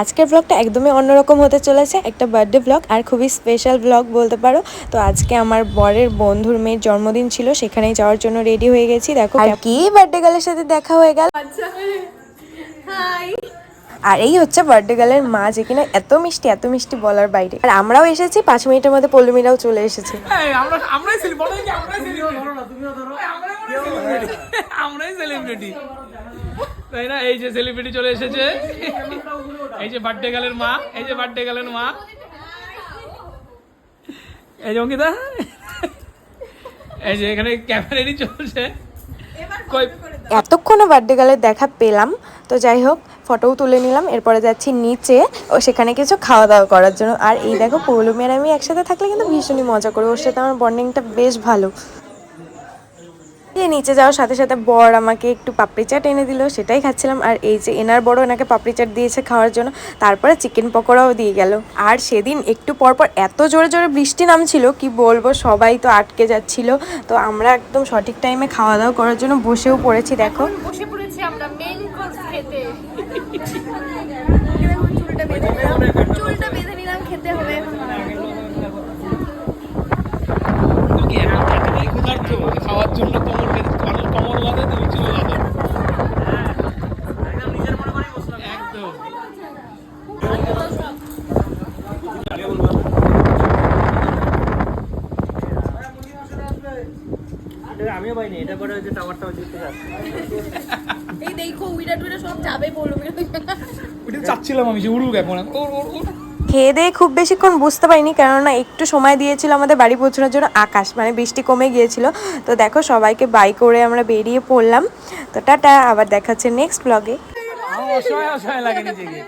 আজকের ব্লগটা একদমই অন্যরকম হতে চলেছে, একটা বার্থডে ব্লগ আর খুবই স্পেশাল ব্লগ বলতে পারো। তো আজকে আমার বরের বন্ধুর মেয়ের জন্মদিন ছিল, সেখানেই যাওয়ার জন্য রেডি হয়ে গেছি। দেখো আর কি বার্থডে গার্লের সাথে দেখা হয়ে গেল। আর এই হচ্ছে বার্থডে গার্লের মা, যে কিনা এত মিষ্টি বলার বাইরে। আর আমরাও এসেছি, 5 মিনিটের মধ্যে পল্লমীরাও চলে এসেছে। আমরাই সেলিব্রিটি, তাই না? এই যে সেলিব্রিটি চলে এসেছে, এই যে বার্থডে গার্লের মা, এই যে বার্থডে গার্লের মা, এই যে অঙ্কিতা, এই যে এখানে ক্যামেরাটি চলছে। এতক্ষণে বার্থডে গার্লের দেখা পেলাম, তো যাই হোক ফটোও তুলে নিলাম। এরপরে যাচ্ছি নিচে, ও সেখানে কিছু খাওয়া দাওয়া করার জন্য। আর এই দেখো পৌলমি আর আমি একসাথে থাকলে কিন্তু ভীষণই মজা করি, ওর সাথে আমার বন্ডিংটা বেশ ভালো। নিচে যাওয়ার সাথে সাথে বর আমাকে একটু পাপড়ি চাট এনে দিল, সেটাই খাচ্ছিলাম। আর এই যে এনার বড় এনাকে পাপড়ি চাট দিয়েছে খাওয়ার জন্য, তারপরে চিকেন পকোড়াও দিয়ে গেল। আর সেদিন একটু পরপর এত জোরে জোরে বৃষ্টি নামছিল, কি বলবো, সবাই তো আটকে যাচ্ছিল। তো আমরা একদম সঠিক টাইমে খাওয়া দাওয়া করার জন্য বসেও পড়েছি। দেখো বসে পড়েছি আমরা মেইন কোর্স খেতে। চুলটা বেঁধে নিলাম, খেতে হবে। খাওয়ার জন্য কমর বাঁধে, তুমি চুল বাঁধো। একদম আমিও পাইনি, এটা পরে ওই যে টাওয়ারটা ওই দিক থেকে আসছে। এই দেখো উইরা টুইরা সব যাবে বলবো। ওটা চাচ্ছিলাম আমি যে উড়ুক এখন। খেয়ে দিয়ে খুব বেশিক্ষণ বুঝতে পারিনি, কেননা একটু সময় দিয়েছিল আমাদের বাড়ি পৌঁছানোর জন্য আকাশ, মানে বৃষ্টি কমে গিয়েছিল। তো দেখো সবাইকে বাই করে আমরা বেরিয়ে পড়লাম। তো টাটা, আবার দেখা হচ্ছে নেক্সট ব্লগে। অসহায় লাগে নিজেকে।